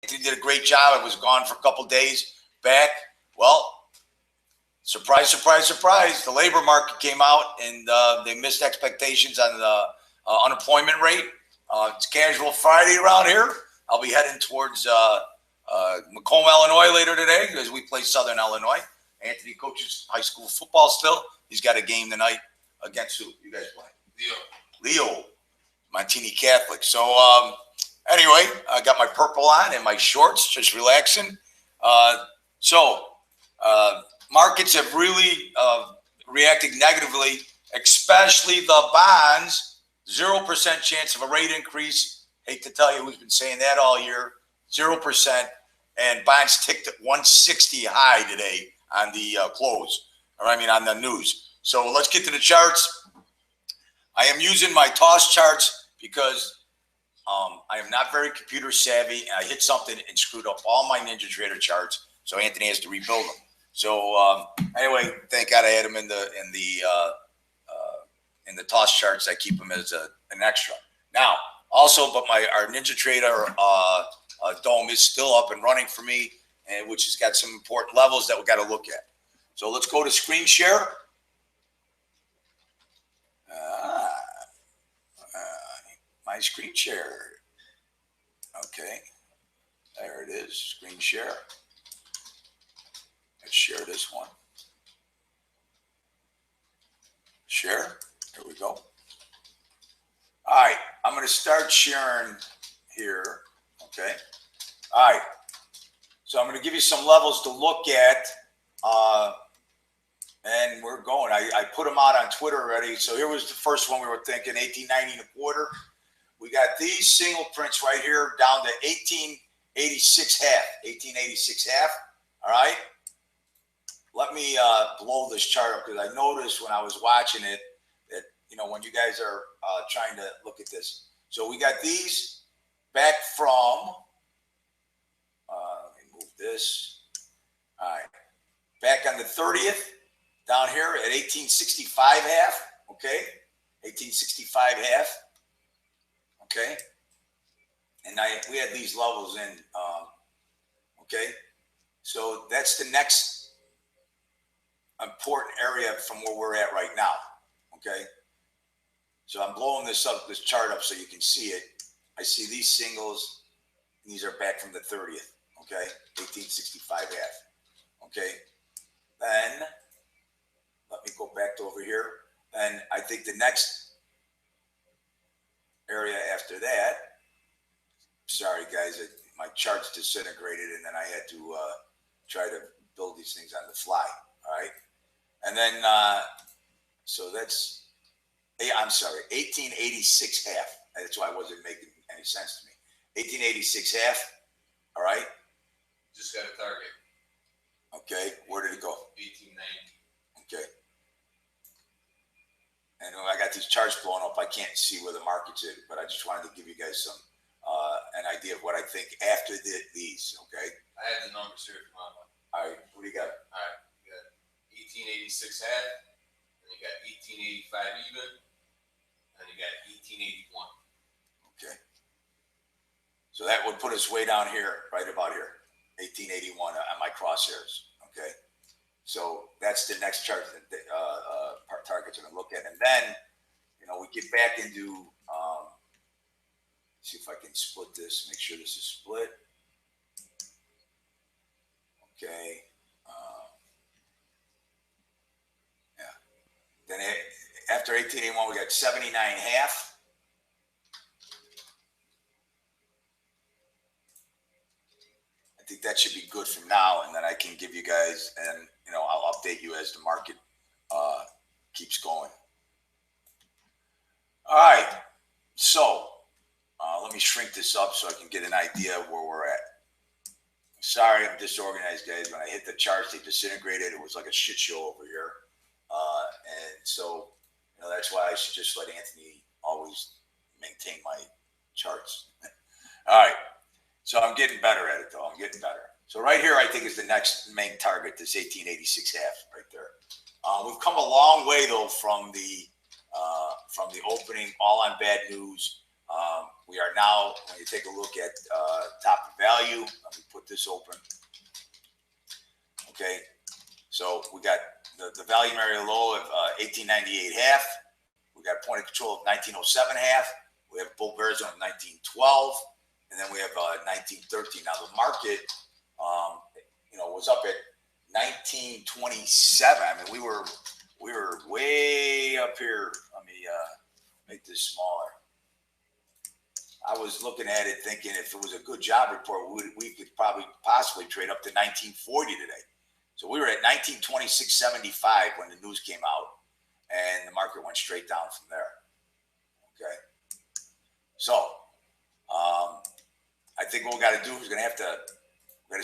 Anthony did a great job. I was gone for a couple days. Back. Well, surprise, surprise, surprise. The labor market came out and they missed expectations on the unemployment rate. It's casual Friday around here. I'll be heading towards Macomb, Illinois later today as we play Southern Illinois. Anthony coaches high school football still. He's got a game tonight against who? You guys play? Leo. Montini Catholic. So anyway, I got my purple on and my shorts, just relaxing. Markets have really reacted negatively, especially the bonds. 0% chance of a rate increase. Hate to tell you who's been saying that all year. 0%. And bonds ticked at 160 high today on the close. Or I mean on the news. So let's get to the charts. I am using my toss charts because I am not very computer savvy. And I hit something and screwed up all my Ninja Trader charts. So Anthony has to rebuild them. So anyway, thank God I had them in the toss charts. I keep them as an extra. Now, also, but our Ninja Trader dome is still up and running for me, and which has got some important levels that we got to look at. So let's go to screen share. My screen share. Okay, there it is. Screen share. Let's share this one. Share. There we go. All right, I'm going to start sharing here. Okay. All right. So I'm going to give you some levels to look at, and we're going. I put them out on Twitter already. So here was the first one we were thinking, 1890 and a quarter. We got these single prints right here down to 1886 half. 1886 half. All right. Let me blow this chart up because I noticed when I was watching it that, you know, when you guys are trying to look at this. So we got these back from, let me move this. All right. Back on the 30th, down here at 1865 half. Okay. 1865 half. Okay. And we had these levels in. Okay. So that's the next important area from where we're at right now. Okay. So I'm blowing this chart up so you can see it. I see these singles, and these are back from the 30th. Okay. 1865 half. Okay. Then let me go back to over here. And I think the next area after that, sorry guys, my charts disintegrated and then I had to try to build these things on the fly. All right. And then, so that's, I'm sorry, 1886 half. That's why it wasn't making any sense to me. 1886 half. All right. Just got a target. Okay. Where did it go? 1890. Okay. And when I got these charts blown up, I can't see where the market's at, but I just wanted to give you guys some, an idea of what I think after these. Okay. I had the numbers here if you want one. All right. What do you got? All right. 1886 half, then you got 1885 even, and you got 1881. Okay. So that would put us way down here, right about here, 1881 on my crosshairs. Okay. So that's the next chart that targets are going to look at. And then, you know, we get back into, see if I can split this, make sure this is split. Okay. Then after 1881, we got 79 half. I think that should be good from now, and then I can give you guys, and you know, I'll update you as the market keeps going. All right, so let me shrink this up so I can get an idea of where we're at. Sorry, I'm disorganized, guys. When I hit the charts, they disintegrated. It was like a shit show over here. And so, you know, that's why I should just let Anthony always maintain my charts. All right. So I'm getting better at it, though. I'm getting better. So right here, I think, is the next main target, this 1886 half right there. We've come a long way, though, from the opening, all on bad news. we are now, when you take a look at top of value, let me put this open. Okay, so we got the volume area low of 1898 half. We got point of control of 1907 half. We have bull bear zone of 1912, and then we have 1913. Now the market, was up at 1927. I mean, we were way up here. Let me make this smaller. I was looking at it thinking if it was a good job report, we could possibly trade up to 1940 today. So we were at 1926.75 when the news came out, and the market went straight down from there. Okay. So I think what we got to do is we got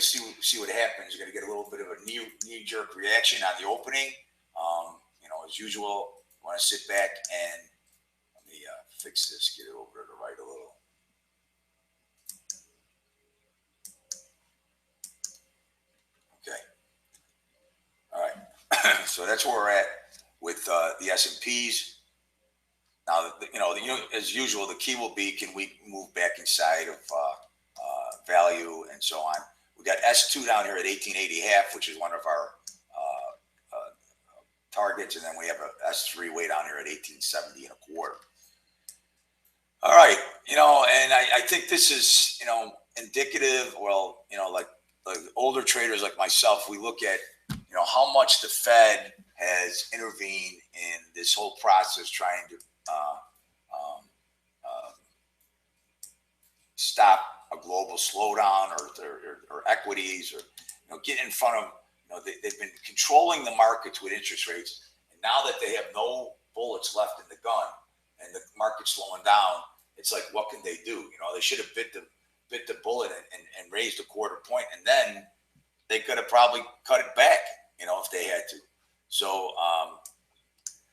to see what happens. You're going to get a little bit of a knee-jerk reaction on the opening. As usual, I want to sit back and let me fix this, get it over to the right a little. Okay. All right. So that's where we're at with the S&Ps. Now, as usual, the key will be, can we move back inside of value and so on. We got S2 down here at 1880 half, which is one of our targets, and then we have a S3 way down here at 1870 and a quarter. All right, and I think this is indicative. Well, like older traders like myself, we look at how much the Fed has intervened in this whole process, trying to stop a global slowdown or equities, or get in front of. They've been controlling the markets with interest rates, and now that they have no bullets left in the gun and the market's slowing down, it's like, what can they do? They should have bit the bullet and raised a quarter point, and then they could have probably cut it back, if they had to. So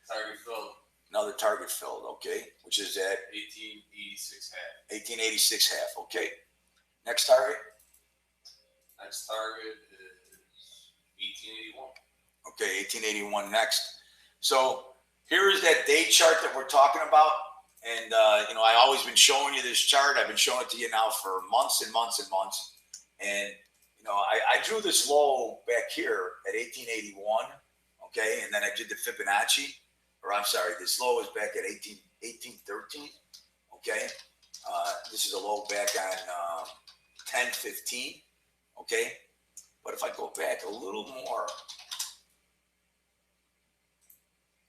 target filled. Another target filled, okay, which is at 1886 half. 1886 half, okay. Next target? Next target is 1881. Okay, 1881 next. So here is that day chart that we're talking about. And, I've always been showing you this chart. I've been showing it to you now for months and months and months. And, I drew this low back here at 1881, okay? And then I did the Fibonacci, or I'm sorry, this low is back at 1813, okay? This is a low back on 1015, okay? But if I go back a little more,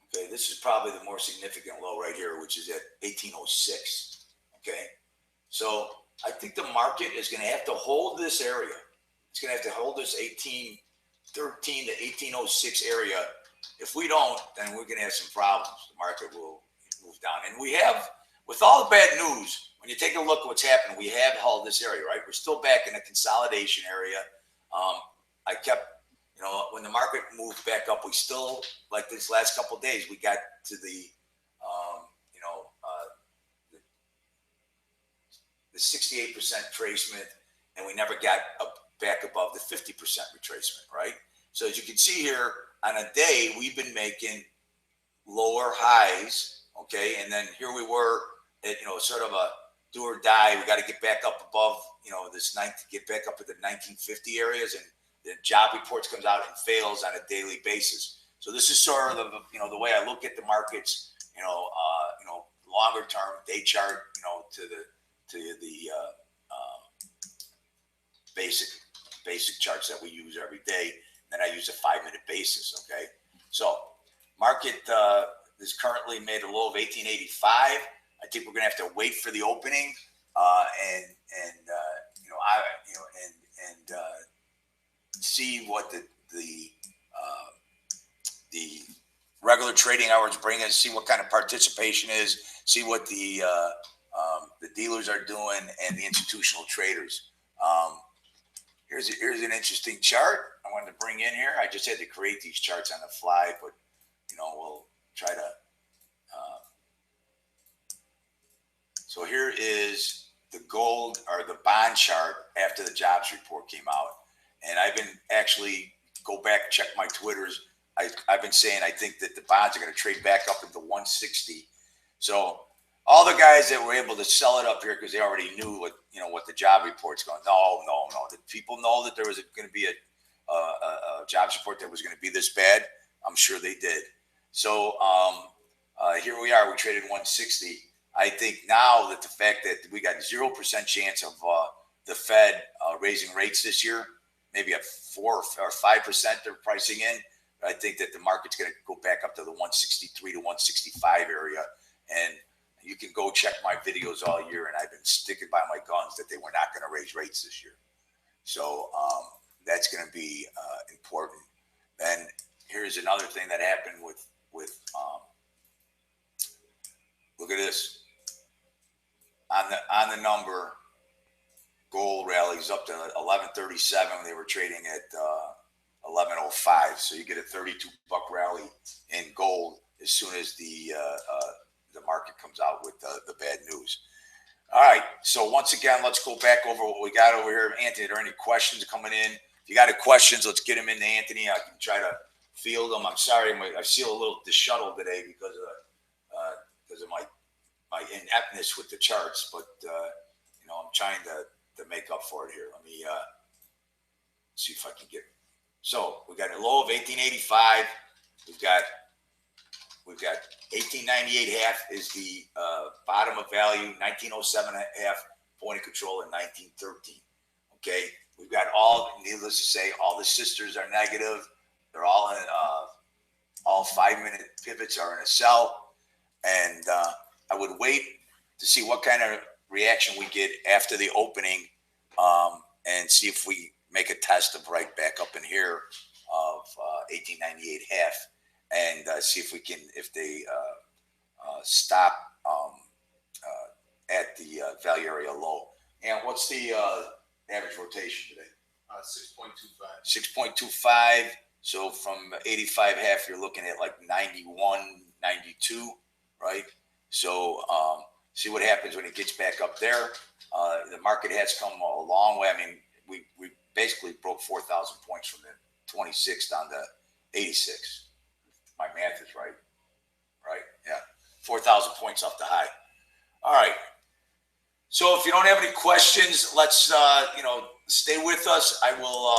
okay, this is probably the more significant low right here, which is at 1806, okay? So I think the market is going to have to hold this area. It's going to have to hold this 1813 to 1806 area. If we don't, then we're going to have some problems. The market will move down. And we have, with all the bad news, when you take a look at what's happened, we have held this area, right? We're still back in the consolidation area. I kept, when the market moved back up, we still, like this last couple of days, we got to the 68% retracement, and we never got back above the 50% retracement, right? So as you can see here, on a day, we've been making lower highs, okay? And then here we were at, sort of a do or die. We got to get back up above, get back up at the 1950 areas, and the job reports comes out and fails on a daily basis. So this is sort of the way I look at the markets, longer term day chart, to the basic charts that we use every day. Then I use a 5-minute basis. Okay, so market is currently made a low of 1885. I think we're gonna have to wait for the opening, and see what the regular trading hours bring us. See what kind of participation is. See what the dealers are doing and the institutional traders. Here's an interesting chart I wanted to bring in here. I just had to create these charts on the fly, but we'll try to. So here is the gold or the bond chart after the jobs report came out, and I've been actually go back check my Twitters. I've been saying I think that the bonds are going to trade back up into 160. So all the guys that were able to sell it up here because they already knew what the job report's going. No. The people know that there was going to be a jobs report that was going to be this bad. I'm sure they did. So here we are. We traded 160. I think now that the fact that we got 0% chance of the Fed raising rates this year, maybe at 4 or 5% they're pricing in. I think that the market's going to go back up to the 163 to 165 area. And you can go check my videos all year, and I've been sticking by my guns that they were not going to raise rates this year. So that's going to be important. Then here's another thing that happened with look at this. On the number, gold rallies up to 1137. They were trading at 1105. So you get a $32 rally in gold as soon as the market comes out with the bad news. All right. So once again, let's go back over what we got over here. Anthony, are there any questions coming in? If you got any questions, let's get them into Anthony. I can try to field them. I'm sorry, I feel a little disheveled today because of my ineptness with the charts, but I'm trying to make up for it here. Let me see if I can get it. So we got a low of 1885. We've got 1898 half is the bottom of value, 1907 half point of control, and 1913. Okay, we've got needless to say, all the sisters are negative. They're all in all 5-minute pivots are in a sell, and I would wait to see what kind of reaction we get after the opening, and see if we make a test of right back up in here of 1898 half, and see if they stop at the value area low. And what's the average rotation today? 6.25. 6.25. So from 85 half, you're looking at like 91, 92, right? So see what happens when it gets back up there. The market has come a long way. I mean, we basically broke 4,000 points from the 26 down to 86. My math is right. Right? Yeah. 4,000 points off the high. All right. So if you don't have any questions, let's, stay with us. I will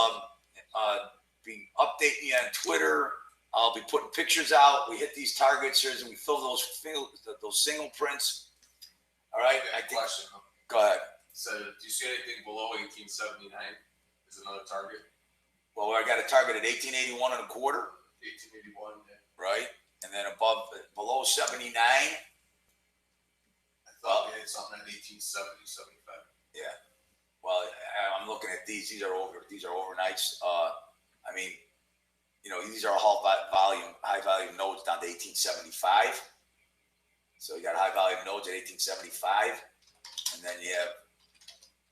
be updating you on Twitter. I'll be putting pictures out. We hit these targets here and we fill those single prints. All right. Okay, I think. Question. Go ahead. So, do you see anything below 1879 is another target? Well, I got a target at 1881 and a quarter. 1881. Yeah. Right. And then below 79. I thought we had something at 1870, 75. Yeah. Well, I'm looking at these. These are overnights. I mean, these are all high volume nodes down to 1875. So you got high volume nodes at 1875, and then you have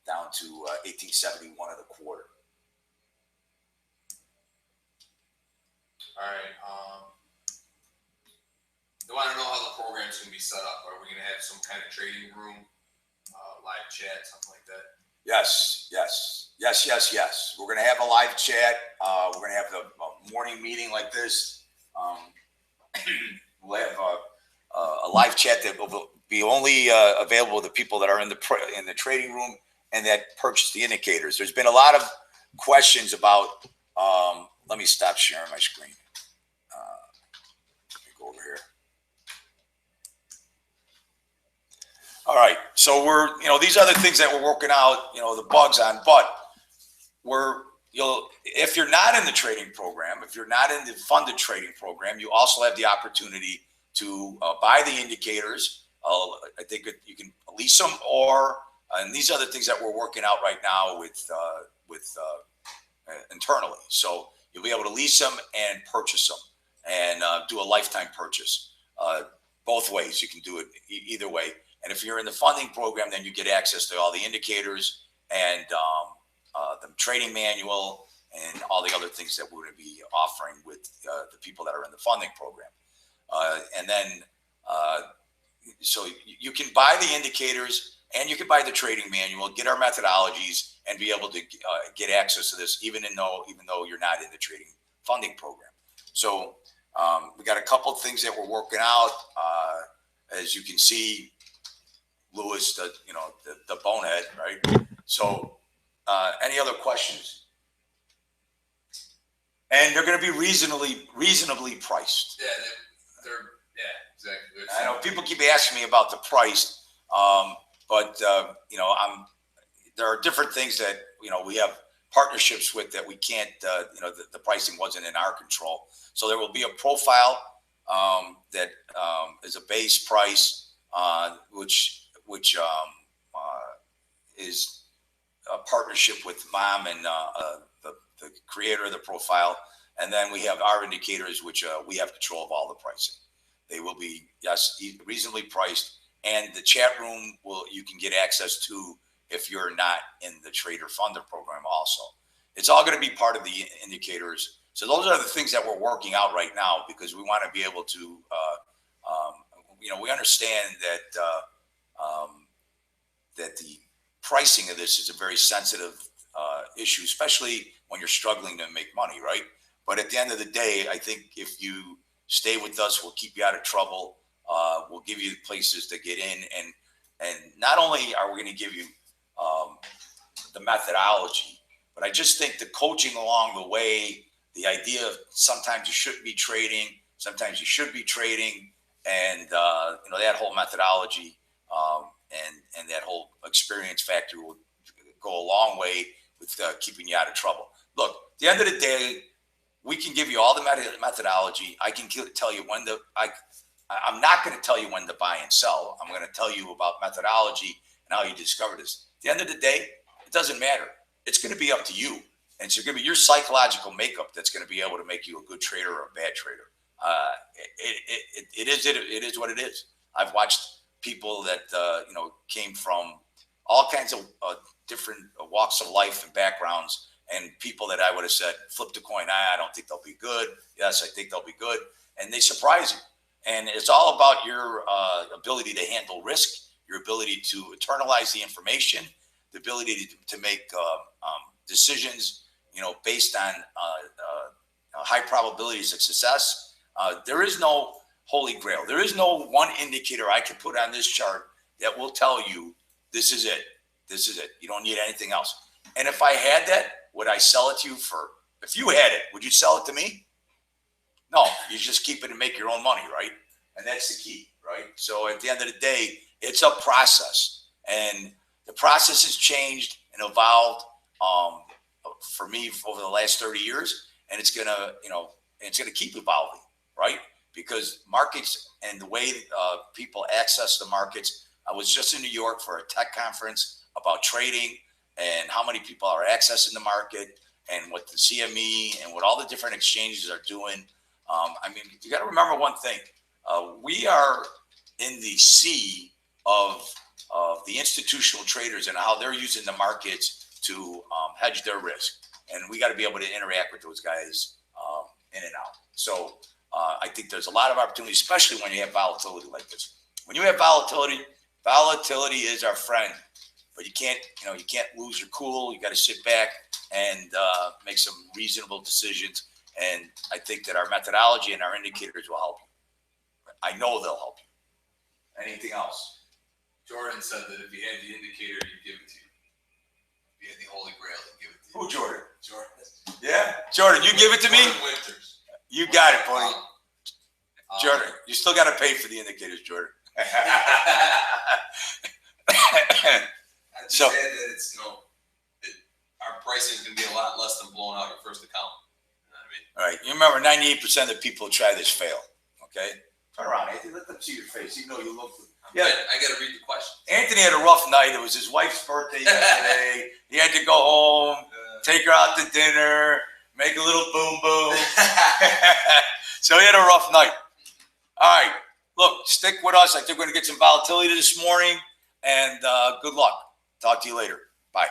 down to 1871 and a quarter. All right. I want to know how the program's going to be set up. Are we going to have some kind of trading room, live chat, something like that? Yes. We're going to have a live chat. We're going to have a morning meeting like this. We'll have a live chat that will be only available to people that are in the trading room and that purchase the indicators. There's been a lot of questions about. Let me stop sharing my screen. Let me go over here. All right, so these are the things that we're working out, the bugs on, but if you're not in the trading program, if you're not in the funded trading program, you also have the opportunity to buy the indicators. I think you can lease them, and these are the things that we're working out right now with internally. So you'll be able to lease them and purchase them, and do a lifetime purchase. Both ways, you can do it either way. And if you're in the funding program, then you get access to all the indicators and the trading manual and all the other things that we're going to be offering with the people that are in the funding program. And then, so you can buy the indicators and you can buy the trading manual, get our methodologies, and be able to get access to this, even though you're not in the trading funding program. So we got a couple of things that we're working out. As you can see, Lewis, the bonehead, right? So, any other questions? And they're going to be reasonably priced. Yeah, exactly. I know people keep asking me about the price, but there are different things that we have partnerships with that we can't. The pricing wasn't in our control, so there will be a profile that is a base price, which is a partnership with Mom and the creator of the profile, and then we have our indicators, which we have control of all the pricing. They will be, yes, reasonably priced, and the chat room you can get access to if you're not in the Trader Funder program also. It's all going to be part of the indicators. So those are the things that we're working out right now, because we want to be able to, we understand that the pricing of this is a very sensitive issue, especially when you're struggling to make money, right? But at the end of the day, I think if you stay with us, we'll keep you out of trouble. We'll give you places to get in, and not only are we going to give you the methodology, but I just think the coaching along the way, the idea of sometimes you shouldn't be trading, sometimes you should be trading, and that whole methodology and that whole experience factor will go a long way with keeping you out of trouble. Look, at the end of the day, we can give you all the methodology. I can tell you when I'm not going to tell you when to buy and sell. I'm going to tell you about methodology and how you discover this. At the end of the day, it doesn't matter. It's going to be up to you. And it's going to be your psychological makeup that's going to be able to make you a good trader or a bad trader. It is what it is. I've watched people that came from all kinds of different walks of life and backgrounds, and people that I would have said, flip the coin. I don't think they'll be good. Yes, I think they'll be good. And they surprise you. And it's all about your ability to handle risk, your ability to internalize the information, the ability to make decisions, based on high probabilities of success. There is no holy grail. There is no one indicator I can put on this chart that will tell you this is it. This is it. You don't need anything else. And if I had that, would I sell it to you if you had it, would you sell it to me? No, you just keep it and make your own money, right? And that's the key, right? So at the end of the day, it's a process, and the process has changed and evolved for me over the last 30 years, and it's gonna keep evolving, right? Because markets and the way people access the markets. I was just in New York for a tech conference about trading and how many people are accessing the market and what the CME and what all the different exchanges are doing. You got to remember one thing. We are in the sea of the institutional traders and how they're using the markets to hedge their risk. And we got to be able to interact with those guys in and out. So I think there's a lot of opportunity, especially when you have volatility like this. When you have volatility is our friend. But you can't lose your cool. You got to sit back and make some reasonable decisions. And I think that our methodology and our indicators will help you. I know they'll help you. Anything else? Jordan said that if you had the indicator, he'd give it to you. If you had the Holy Grail, he'd give it to you. Who, Jordan? Jordan. Yeah? Jordan, you give it to me? Jordan Winters. You got it, buddy. Jordan, you still got to pay for the indicators, Jordan. I just said that it's, our pricing is going to be a lot less than blowing out your first account. You know what I mean? All right. You remember 98% of the people who try this fail. Okay? Turn around, Anthony. Let them see your face. You know you look. Yeah. I got to read the question. Anthony had a rough night. It was his wife's birthday yesterday. He had to go home, take her out to dinner, make a little boom boom. So he had a rough night. All right. Look, stick with us. I think we're going to get some volatility this morning. And good luck. Talk to you later. Bye.